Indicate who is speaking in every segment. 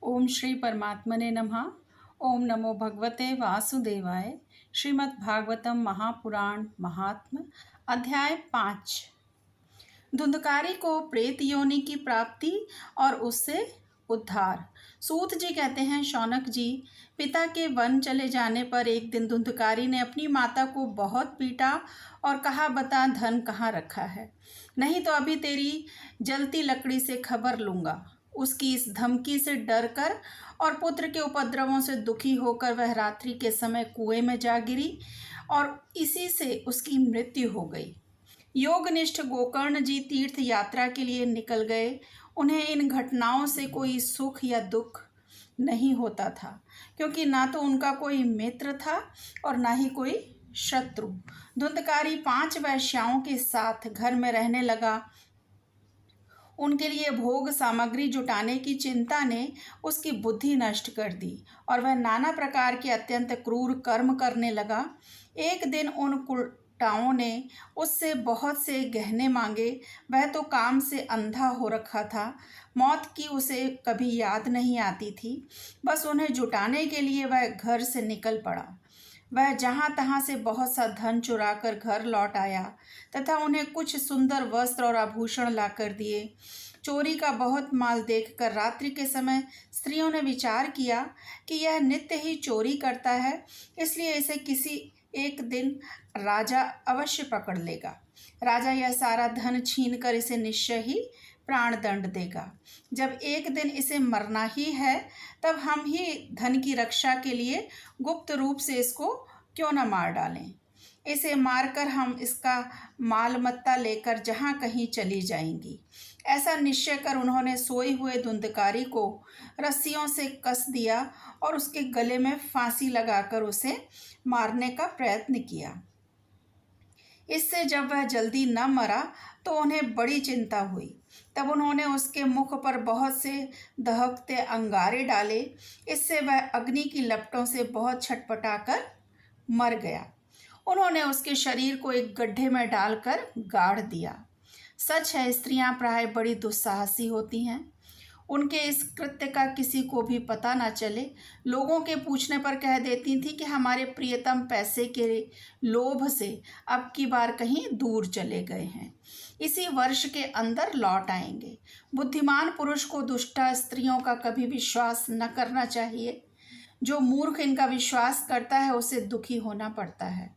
Speaker 1: ओम श्री परमात्मने नमः। ओम नमो भगवते वासुदेवाय। श्रीमद् भागवतम महापुराण महात्म अध्याय 5। धुंधकारी को प्रेत योनि की प्राप्ति और उससे उद्धार। सूत जी कहते हैं, शौनक जी, पिता के वन चले जाने पर एक दिन धुंधकारी ने अपनी माता को बहुत पीटा और कहा, बता धन कहाँ रखा है, नहीं तो अभी तेरी जलती लकड़ी से खबर लूँगा। उसकी इस धमकी से डरकर और पुत्र के उपद्रवों से दुखी होकर वह रात्रि के समय कुएं में जा गिरी और इसी से उसकी मृत्यु हो गई। योगनिष्ठ गोकर्ण जी तीर्थ यात्रा के लिए निकल गए। उन्हें इन घटनाओं से कोई सुख या दुख नहीं होता था, क्योंकि ना तो उनका कोई मित्र था और ना ही कोई शत्रु। धुंधकारी 5 वैश्याओं के साथ घर में रहने लगा। उनके लिए भोग सामग्री जुटाने की चिंता ने उसकी बुद्धि नष्ट कर दी और वह नाना प्रकार के अत्यंत क्रूर कर्म करने लगा। एक दिन उन कुलटाओं ने उससे बहुत से गहने मांगे। वह तो काम से अंधा हो रखा था। मौत की उसे कभी याद नहीं आती थी। बस उन्हें जुटाने के लिए वह घर से निकल पड़ा। वह जहाँ तहाँ से बहुत सा धन चुराकर घर लौट आया तथा उन्हें कुछ सुंदर वस्त्र और आभूषण लाकर दिए। चोरी का बहुत माल देखकर रात्रि के समय स्त्रियों ने विचार किया कि यह नित्य ही चोरी करता है, इसलिए इसे किसी एक दिन राजा अवश्य पकड़ लेगा। राजा यह सारा धन छीनकर इसे निश्चय ही प्राण दंड देगा। जब एक दिन इसे मरना ही है, तब हम ही धन की रक्षा के लिए गुप्त रूप से इसको क्यों न मार डालें। इसे मारकर हम इसका माल मत्ता लेकर जहाँ कहीं चली जाएंगी। ऐसा निश्चय कर उन्होंने सोए हुए धुंधकारी को रस्सियों से कस दिया और उसके गले में फांसी लगाकर उसे मारने का प्रयत्न किया। इससे जब वह जल्दी न मरा तो उन्हें बड़ी चिंता हुई। तब उन्होंने उसके मुख पर बहुत से दहकते अंगारे डाले। इससे वह अग्नि की लपटों से बहुत छटपटाकर मर गया। उन्होंने उसके शरीर को एक गड्ढे में डालकर गाड़ दिया। सच है, स्त्रियां प्राय बड़ी दुस्साहसी होती हैं। उनके इस कृत्य का किसी को भी पता न चले। लोगों के पूछने पर कह देती थी कि हमारे प्रियतम पैसे के लोभ से अब की बार कहीं दूर चले गए हैं, इसी वर्ष के अंदर लौट आएंगे। बुद्धिमान पुरुष को दुष्टा स्त्रियों का कभी विश्वास न करना चाहिए। जो मूर्ख इनका विश्वास करता है उसे दुखी होना पड़ता है।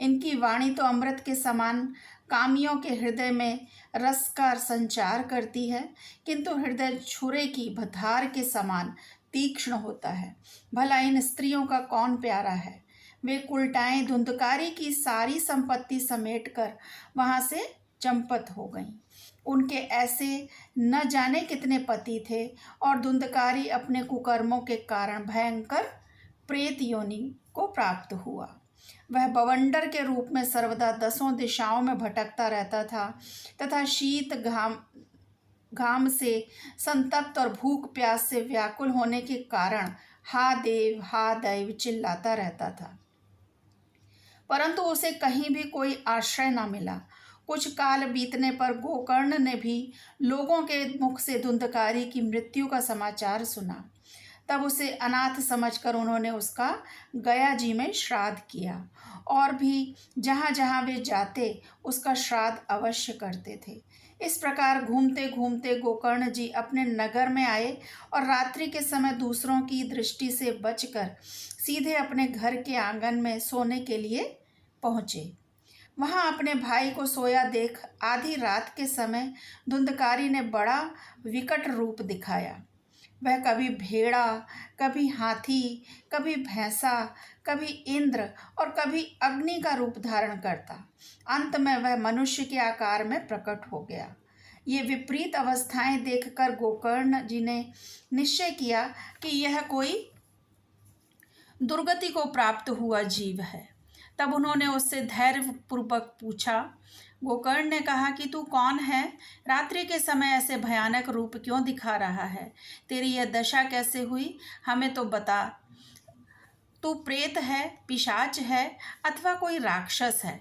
Speaker 1: इनकी वाणी तो अमृत के समान कामियों के हृदय में रस का संचार करती है, किंतु हृदय छुरे की धार के समान तीक्ष्ण होता है। भला इन स्त्रियों का कौन प्यारा है। वे कुलटाएं धुंधकारी की सारी संपत्ति समेटकर वहां से चंपत हो गईं। उनके ऐसे न जाने कितने पति थे और धुंधकारी अपने कुकर्मों के कारण भयंकर प्रेत योनि को प्राप्त हुआ। वह बवंडर के रूप में सर्वदा 10 दिशाओं में भटकता रहता था तथा शीत घाम से संतप्त और भूख प्यास से व्याकुल होने के कारण हा देव हा दैव चिल्लाता रहता था, परंतु उसे कहीं भी कोई आश्रय न मिला। कुछ काल बीतने पर गोकर्ण ने भी लोगों के मुख से धुंधकारी की मृत्यु का समाचार सुना। तब उसे अनाथ समझकर उन्होंने उसका गया जी में श्राद्ध किया और भी जहाँ जहाँ वे जाते उसका श्राद्ध अवश्य करते थे। इस प्रकार घूमते घूमते गोकर्ण जी अपने नगर में आए और रात्रि के समय दूसरों की दृष्टि से बचकर सीधे अपने घर के आंगन में सोने के लिए पहुँचे। वहाँ अपने भाई को सोया देख आधी रात के समय धुंधकारी ने बड़ा विकट रूप दिखाया। वह कभी भेड़ा, कभी हाथी, कभी भैंसा, कभी इंद्र और कभी अग्नि का रूप धारण करता। अंत में वह मनुष्य के आकार में प्रकट हो गया। ये विपरीत अवस्थाएं देखकर गोकर्ण जी ने निश्चय किया कि यह कोई दुर्गति को प्राप्त हुआ जीव है। तब उन्होंने उससे धैर्यपूर्वक पूछा। गोकर्ण ने कहा कि तू कौन है? रात्रि के समय ऐसे भयानक रूप क्यों दिखा रहा है? तेरी यह दशा कैसे हुई, हमें तो बता। तू प्रेत है, पिशाच है अथवा कोई राक्षस है?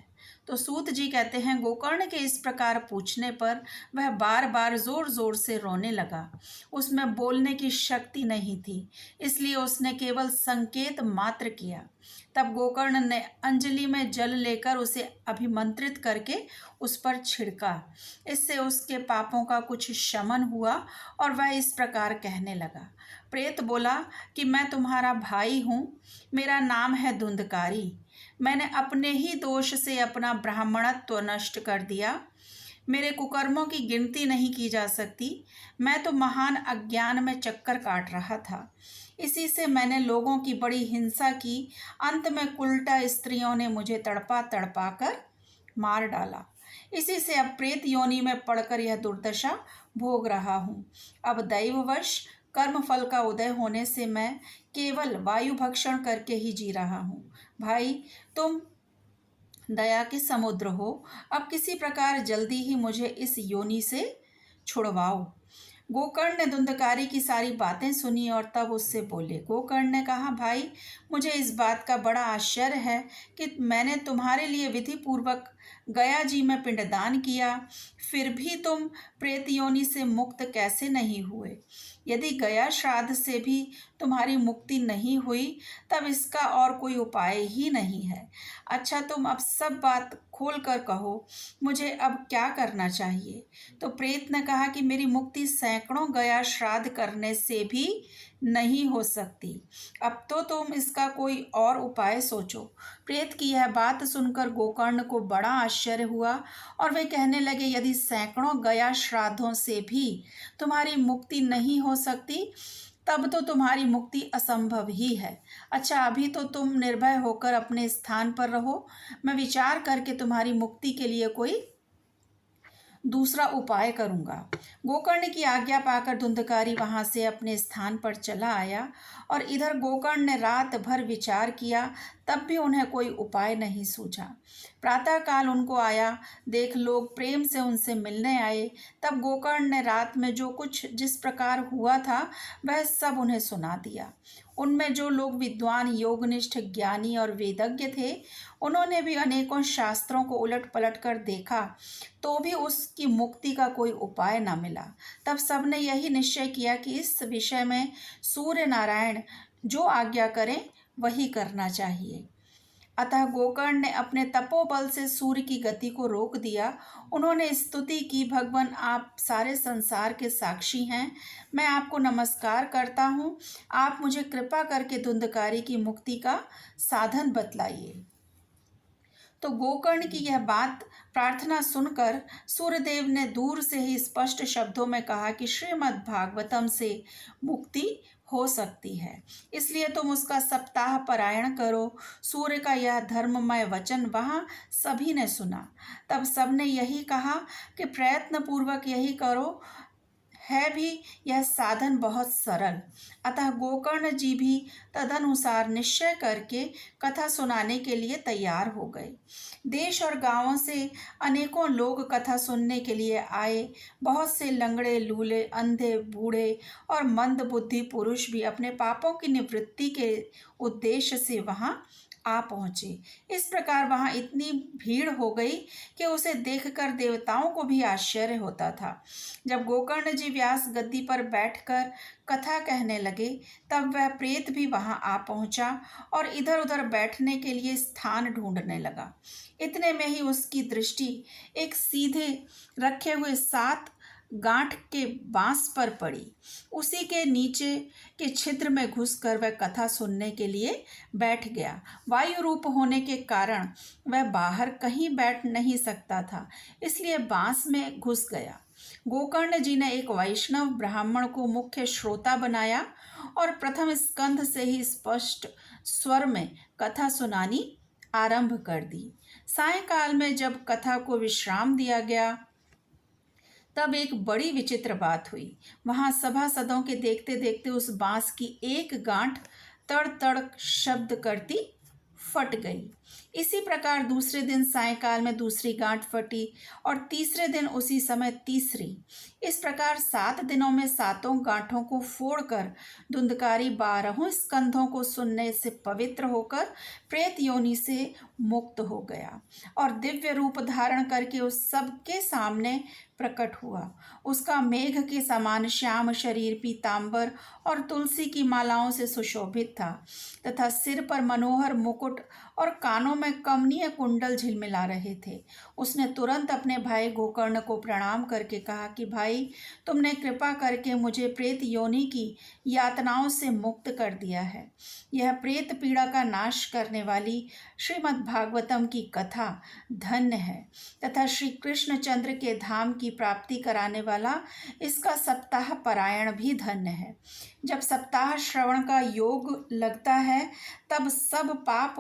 Speaker 1: तो सूत जी कहते हैं, गोकर्ण के इस प्रकार पूछने पर वह बार बार जोर जोर से रोने लगा। उसमें बोलने की शक्ति नहीं थी, इसलिए उसने केवल संकेत मात्र किया। तब गोकर्ण ने अंजलि में जल लेकर उसे अभिमंत्रित करके उस पर छिड़का। इससे उसके पापों का कुछ शमन हुआ और वह इस प्रकार कहने लगा। प्रेत बोला कि मैं तुम्हारा भाई हूँ, मेरा नाम है धुंधकारी। मैंने अपने ही दोष से अपना ब्राह्मणत्व नष्ट कर दिया। मेरे कुकर्मों की गिनती नहीं की जा सकती। मैं तो महान अज्ञान में चक्कर काट रहा था। इसी से मैंने लोगों की बड़ी हिंसा की। अंत में उल्टा स्त्रियों ने मुझे तड़पा तड़पा कर मार डाला। इसी से अब प्रेत योनि में पड़कर यह दुर्दशा भोग रहा हूँ। अब दैववश कर्म फल का उदय होने से मैं केवल वायु भक्षण करके ही जी रहा हूँ। भाई, तुम दया के समुद्र हो, अब किसी प्रकार जल्दी ही मुझे इस योनि से छुड़वाओ। गोकर्ण ने धुंधकारी की सारी बातें सुनी और तब उससे बोले। गोकर्ण ने कहा, भाई, मुझे इस बात का बड़ा आश्चर्य है कि मैंने तुम्हारे लिए विधि पूर्वक गया जी में पिंडदान किया, फिर भी तुम प्रेत योनि से मुक्त कैसे नहीं हुए? यदि गया श्राद्ध से भी तुम्हारी मुक्ति नहीं हुई, तब इसका और कोई उपाय ही नहीं है। अच्छा, तुम अब सब बात खोल कर कहो, मुझे अब क्या करना चाहिए? तो प्रेत ने कहा कि मेरी मुक्ति सैकड़ों गया श्राद्ध करने से भी नहीं हो सकती। अब तो तुम इसका कोई और उपाय सोचो। प्रेत की यह बात सुनकर गोकर्ण को बड़ा आश्चर्य हुआ और वे कहने लगे, यदि सैकड़ों गया श्राद्धों से भी तुम्हारी मुक्ति नहीं हो सकती, तब तो तुम्हारी मुक्ति असंभव ही है। अच्छा, अभी तो तुम निर्भय होकर अपने स्थान पर रहो। मैं विचार करके तुम्हारी मुक्ति के लिए कोई दूसरा उपाय करूंगा। गोकर्ण की आज्ञा पाकर धुंधकारी वहां से अपने स्थान पर चला आया और इधर गोकर्ण ने रात भर विचार किया, तब भी उन्हें कोई उपाय नहीं सूझा। प्रातःकाल उनको आया देख लोग प्रेम से उनसे मिलने आए। तब गोकर्ण ने रात में जो कुछ जिस प्रकार हुआ था वह सब उन्हें सुना दिया। उनमें जो लोग विद्वान, योगनिष्ठ, ज्ञानी और वेदज्ञ थे, उन्होंने भी अनेकों शास्त्रों को उलट पलट कर देखा, तो भी उसकी मुक्ति का कोई उपाय न मिला। तब सबने यही निश्चय किया कि इस विषय में सूर्य नारायण जो आज्ञा करें वही करना चाहिए। अतः गोकर्ण ने अपने तपोबल से सूर्य की गति को रोक दिया। उन्होंने स्तुति की, भगवान, आप सारे संसार के साक्षी हैं, मैं आपको नमस्कार करता हूँ। आप मुझे कृपा करके धुंधकारी की मुक्ति का साधन बतलाइए। तो गोकर्ण की यह बात प्रार्थना सुनकर सूर्यदेव ने दूर से ही स्पष्ट शब्दों में कहा कि श्रीमद् भागवतम से मुक्ति हो सकती है, इसलिए तुम उसका सप्ताह पारायण करो। सूर्य का यह धर्ममय वचन वहाँ सभी ने सुना। तब सबने यही कहा कि प्रयत्न पूर्वक यही करो, है भी यह साधन बहुत सरल। अतः गोकर्ण जी भी तदनुसार निश्चय करके कथा सुनाने के लिए तैयार हो गए। देश और गांवों से अनेकों लोग कथा सुनने के लिए आए। बहुत से लंगड़े, लूले, अंधे, बूढ़े और मंदबुद्धि पुरुष भी अपने पापों की निवृत्ति के उद्देश्य से वहां आ पहुँचे। इस प्रकार वहाँ इतनी भीड़ हो गई कि उसे देखकर देवताओं को भी आश्चर्य होता था। जब गोकर्ण जी व्यास गद्दी पर बैठकर कथा कहने लगे, तब वह प्रेत भी वहाँ आ पहुँचा और इधर उधर बैठने के लिए स्थान ढूंढने लगा। इतने में ही उसकी दृष्टि एक सीधे रखे हुए 7 गांठ के बांस पर पड़ी। उसी के नीचे के छिद्र में घुसकर वह कथा सुनने के लिए बैठ गया। वायु रूप होने के कारण वह बाहर कहीं बैठ नहीं सकता था, इसलिए बांस में घुस गया। गोकर्ण जी ने एक वैष्णव ब्राह्मण को मुख्य श्रोता बनाया और प्रथम स्कंध से ही स्पष्ट स्वर में कथा सुनानी आरंभ कर दी। सायंकाल में जब कथा को विश्राम दिया गया, तब एक बड़ी विचित्र बात हुई। वहां सभासदों के देखते देखते उस बांस की एक गांठ तड़ तड़ शब्द करती फट गई। इसी प्रकार दूसरे दिन सायंकाल में दूसरी गांठ फटी और तीसरे दिन उसी समय तीसरी। इस प्रकार 7 दिनों में 7 गांठों को फोड़कर धुंधकारी 12 स्कंधों को सुनने से पवित्र होकर प्रेत योनि से मुक्त हो गया और दिव्य रूप धारण करके उस सब के सामने प्रकट हुआ। उसका मेघ के समान श्याम शरीर पीतांबर और तुलसी की मालाओं से सुशोभित था तथा सिर पर मनोहर मुकुट और कानों में कमनीय कुंडल झिलमिला रहे थे। उसने तुरंत अपने भाई गोकर्ण को प्रणाम करके कहा कि भाई, तुमने कृपा करके मुझे प्रेत योनि की यातनाओं से मुक्त कर दिया है। यह प्रेत पीड़ा का नाश करने वाली श्रीमद् भागवतम की कथा धन्य है तथा श्री कृष्णचंद्र के धाम की प्राप्ति कराने वाला इसका सप्ताह पारायण भी धन्य है। जब सप्ताह श्रवण का योग लगता है तब सब पाप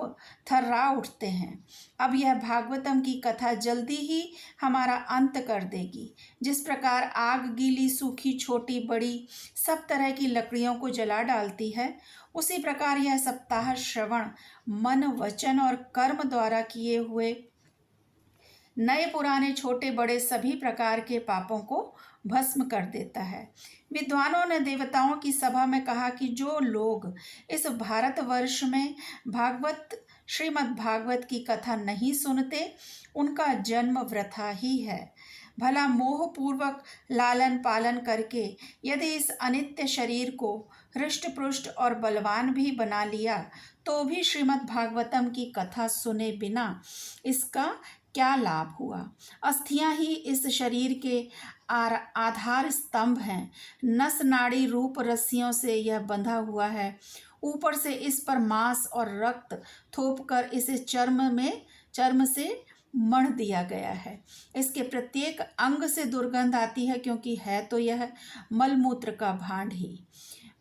Speaker 1: थर्रा उठते हैं। अब यह भागवतम की कथा जल्दी ही हमारा अंत कर देगी। जिस प्रकार आग गीली सूखी छोटी बड़ी सब तरह की लकड़ियों को जला डालती है, उसी प्रकार यह सप्ताह श्रवण मन वचन और कर्म द्वारा किए हुए नए पुराने छोटे बड़े सभी प्रकार के पापों को भस्म कर देता है। विद्वानों ने देवताओं की सभा में कहा कि जो लोग इस भारतवर्ष में श्रीमद् भागवत की कथा नहीं सुनते, उनका जन्म वृथा ही है। भला मोह पूर्वक लालन पालन करके यदि इस अनित्य शरीर को हृष्ट पुष्ट और बलवान भी बना लिया, तो भी श्रीमद् भागवतम की कथा सुने बिना इसका क्या लाभ हुआ। अस्थियां ही इस शरीर के आधार स्तंभ हैं। नस नाड़ी रूप रस्सियों से यह बंधा हुआ है। ऊपर से इस पर मांस और रक्त थोपकर इसे चर्म से मढ़ दिया गया है। इसके प्रत्येक अंग से दुर्गंध आती है, क्योंकि है तो यह मलमूत्र का भांड ही।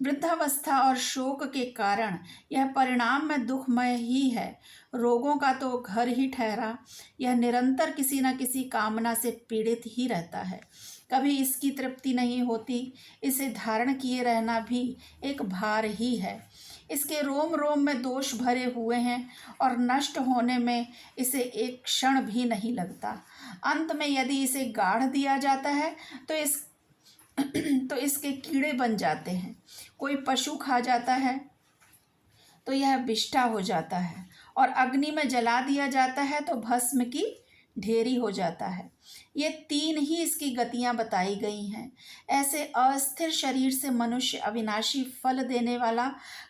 Speaker 1: वृद्धावस्था और शोक के कारण यह परिणाम में दुखमय ही है। रोगों का तो घर ही ठहरा, यह निरंतर किसी न किसी कामना से पीड़ित ही रहता है। कभी इसकी तृप्ति नहीं होती। इसे धारण किए रहना भी एक भार ही है। इसके रोम रोम में दोष भरे हुए हैं और नष्ट होने में इसे एक क्षण भी नहीं लगता। अंत में यदि इसे गाड़ दिया जाता है तो इसके कीड़े बन जाते हैं। कोई पशु खा जाता है तो यह विष्ठा हो जाता है और अग्नि में जला दिया जाता है तो भस्म की ढेरी हो जाता है। ये 3 ही इसकी गतियां बताई गई हैं। ऐसे अस्थिर शरीर से मनुष्य अविनाशी फल देने वाला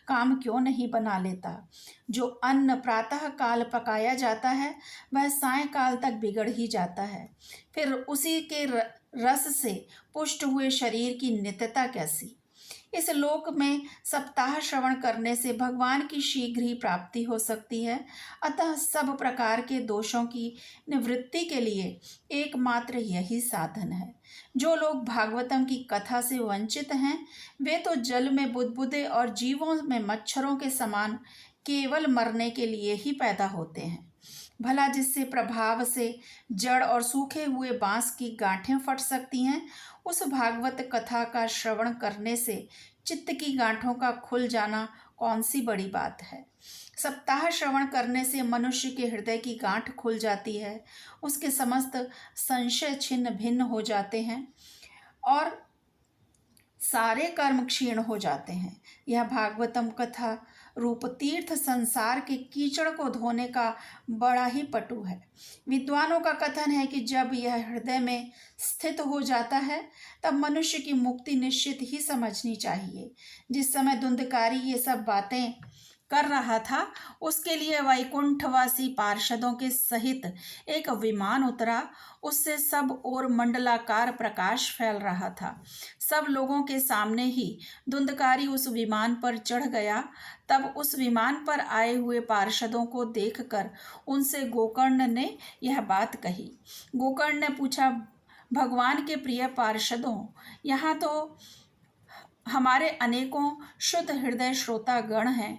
Speaker 1: काम क्यों नहीं बना लेता। जो अन्न प्रातः काल पकाया जाता है वह सायंकाल तक बिगड़ ही जाता है। फिर उसी के रस से पुष्ट हुए शरीर की नित्यता कैसी। इस लोक में सप्ताह श्रवण करने से भगवान की शीघ्र ही प्राप्ति हो सकती है। अतः सब प्रकार के दोषों की निवृत्ति के लिए एकमात्र यही साधन है। जो लोग भागवतम की कथा से वंचित हैं, वे तो जल में बुदबुदे और जीवों में मच्छरों के समान केवल मरने के लिए ही पैदा होते हैं। भला जिससे प्रभाव से जड़ और सूखे हुए बांस की गांठें फट सकती हैं, उस भागवत कथा का श्रवण करने से चित्त की गांठों का खुल जाना कौन सी बड़ी बात है। सप्ताह श्रवण करने से मनुष्य के हृदय की गांठ खुल जाती है। उसके समस्त संशय छिन्न भिन्न हो जाते हैं और सारे कर्म क्षीण हो जाते हैं। यह भागवतम कथा रूप तीर्थ संसार के कीचड़ को धोने का बड़ा ही पटु है। विद्वानों का कथन है कि जब यह हृदय में स्थित हो जाता है तब मनुष्य की मुक्ति निश्चित ही समझनी चाहिए। जिस समय धुंधकारी ये सब बातें कर रहा था, उसके लिए वैकुंठवासी पार्षदों के सहित एक विमान उतरा। उससे सब ओर मंडलाकार प्रकाश फैल रहा था। सब लोगों के सामने ही धुंधकारी उस विमान पर चढ़ गया। तब उस विमान पर आए हुए पार्षदों को देखकर उनसे गोकर्ण ने यह बात कही। गोकर्ण ने पूछा, भगवान के प्रिय पार्षदों, यहाँ तो हमारे अनेकों शुद्ध हृदय श्रोता गण हैं।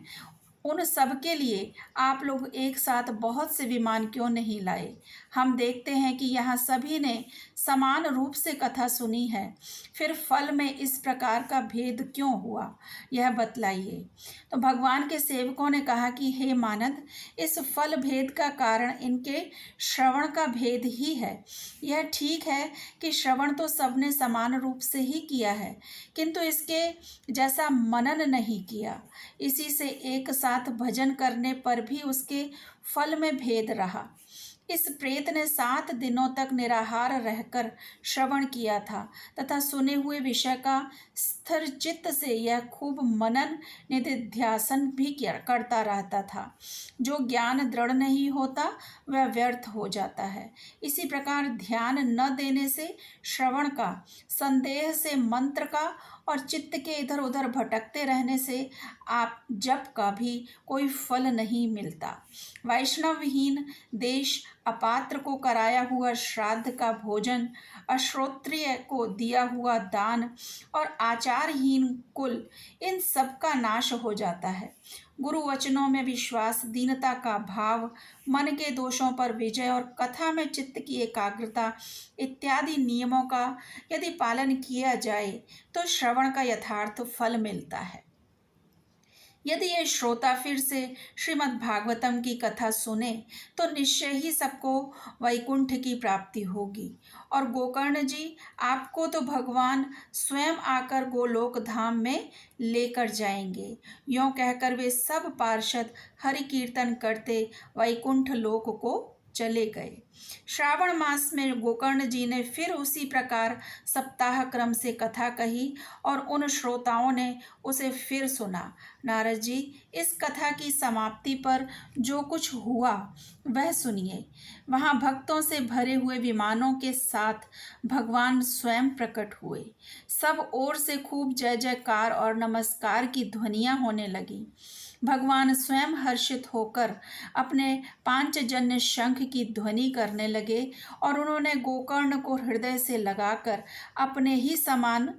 Speaker 1: उन सब के लिए आप लोग एक साथ बहुत से विमान क्यों नहीं लाए? हम देखते हैं कि यहाँ सभी ने समान रूप से कथा सुनी है, फिर फल में इस प्रकार का भेद क्यों हुआ, यह बतलाइए। तो भगवान के सेवकों ने कहा कि हे मानद, इस फल भेद का कारण इनके श्रवण का भेद ही है। यह ठीक है कि श्रवण तो सबने समान रूप से ही किया है, किंतु इसके जैसा मनन नहीं किया। इसी से एक साथ भजन करने पर भी उसके फल में भेद रहा। इस प्रेत ने 7 दिनों तक निराहार रहकर श्रवण किया था तथा सुने हुए विषय का स्थिर चित्त से यह खूब मनन निधिध्यासन भी करता रहता था। जो ज्ञान दृढ़ नहीं होता वह व्यर्थ हो जाता है। इसी प्रकार ध्यान न देने से, श्रवण का, संदेह से, मंत्र का और चित्त के इधर उधर भटकते रहने से आप जप का भी कोई फल नहीं मिलता। वैष्णवहीन देश, अपात्र को कराया हुआ श्राद्ध का भोजन, अश्रोत्रिय को दिया हुआ दान और आचारहीन कुल, इन सब का नाश हो जाता है। गुरु वचनों में विश्वास, दीनता का भाव, मन के दोषों पर विजय और कथा में चित्त की एकाग्रता इत्यादि नियमों का यदि पालन किया जाए तो श्रवण का यथार्थ फल मिलता है। यदि ये श्रोता फिर से श्रीमद् भागवतम की कथा सुने तो निश्चय ही सबको वैकुंठ की प्राप्ति होगी। और गोकर्ण जी, आपको तो भगवान स्वयं आकर गोलोक धाम में लेकर जाएंगे। यों कहकर वे सब पार्षद हरि कीर्तन करते वैकुंठ लोक को चले गए। श्रावण मास में गोकर्ण जी ने फिर उसी प्रकार सप्ताह क्रम से कथा कही और उन श्रोताओं ने उसे फिर सुना। नारद जी, इस कथा की समाप्ति पर जो कुछ हुआ वह सुनिए। वहाँ भक्तों से भरे हुए विमानों के साथ भगवान स्वयं प्रकट हुए। सब ओर से खूब जय जयकार और नमस्कार की ध्वनियाँ होने लगी। भगवान स्वयं हर्षित होकर अपने पांचजन्य शंख की ध्वनि करने लगे और उन्होंने गोकर्ण को हृदय से लगाकर अपने ही समान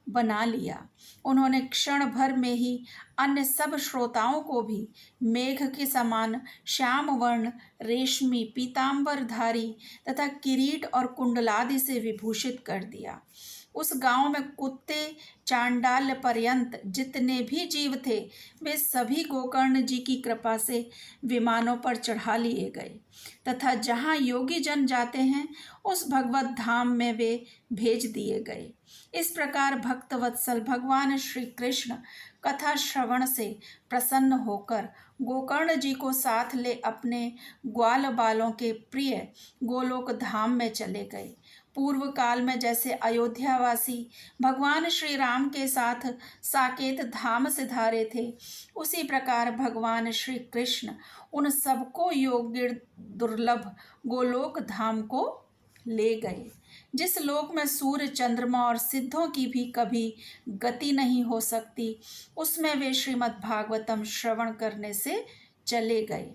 Speaker 1: बना लिया। उन्होंने क्षण भर में ही अन्य सब श्रोताओं को भी मेघ के समान श्याम वर्ण, रेशमी, पीतांबरधारी तथा किरीट और कुंडलादि से विभूषित कर दिया। उस गांव में कुत्ते चांडाल पर्यंत जितने भी जीव थे वे सभी गोकर्ण जी की कृपा से विमानों पर चढ़ा लिए गए तथा जहाँ योगी जन जाते हैं उस भगवत धाम में वे भेज दिए गए। इस प्रकार भक्तवत्सल भगवान श्री कृष्ण कथा श्रवण से प्रसन्न होकर गोकर्ण जी को साथ ले अपने ग्वाल बालों के प्रिय गोलोक धाम में चले गए। पूर्व काल में जैसे अयोध्यावासी भगवान श्री राम के साथ साकेत धाम सिधारे थे, उसी प्रकार भगवान श्री कृष्ण उन सबको योग्य दुर्लभ गोलोक धाम को ले गए, जिस लोक में सूर्य, चंद्रमा और सिद्धों की भी कभी गति नहीं हो सकती, उसमें वे श्रीमद् भागवतम श्रवण करने से चले गए।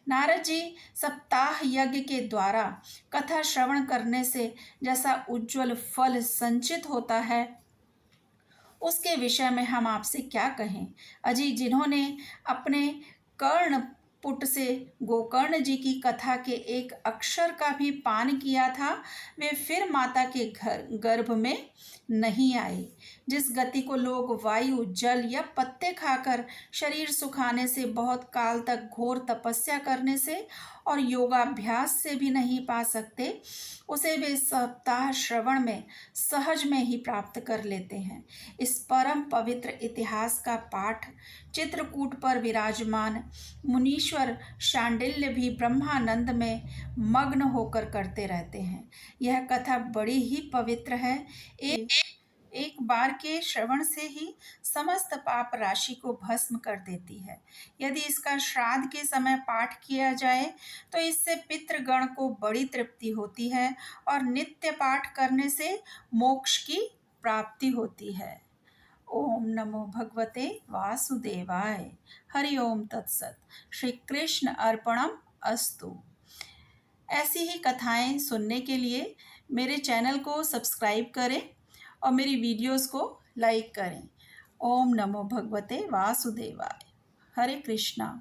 Speaker 1: नारद जी, सप्ताह यज्ञ के द्वारा कथा श्रवण करने से जैसा उज्जवल फल संचित होता है उसके विषय में हम आपसे क्या कहें। अजी, जिन्होंने अपने कर्ण पुट से गोकर्ण जी की कथा के एक अक्षर का भी पान किया था, वे फिर माता के गर्भ में नहीं आए। जिस गति को लोग वायु, जल या पत्ते खाकर शरीर सुखाने से, बहुत काल तक घोर तपस्या करने से और योगाभ्यास से भी नहीं पा सकते, उसे वे सप्ताह श्रवण में सहज में ही प्राप्त कर लेते हैं। इस परम पवित्र इतिहास का पाठ चित्रकूट पर विराजमान मुनीश्वर शांडिल्य भी ब्रह्मानंद में मग्न होकर करते रहते हैं। यह कथा बड़ी ही पवित्र है। एक बार के श्रवण से ही समस्त पाप राशि को भस्म कर देती है। यदि इसका श्राद्ध के समय पाठ किया जाए तो इससे पितृगण को बड़ी तृप्ति होती है और नित्य पाठ करने से मोक्ष की प्राप्ति होती है। ओम नमो भगवते वासुदेवाय। हरि ओम तत्सत। श्री कृष्ण अर्पणम अस्तु। ऐसी ही कथाएं सुनने के लिए मेरे चैनल को सब्सक्राइब करें और मेरी वीडियोस को लाइक करें। ओम नमो भगवते वासुदेवाय। हरे कृष्णा।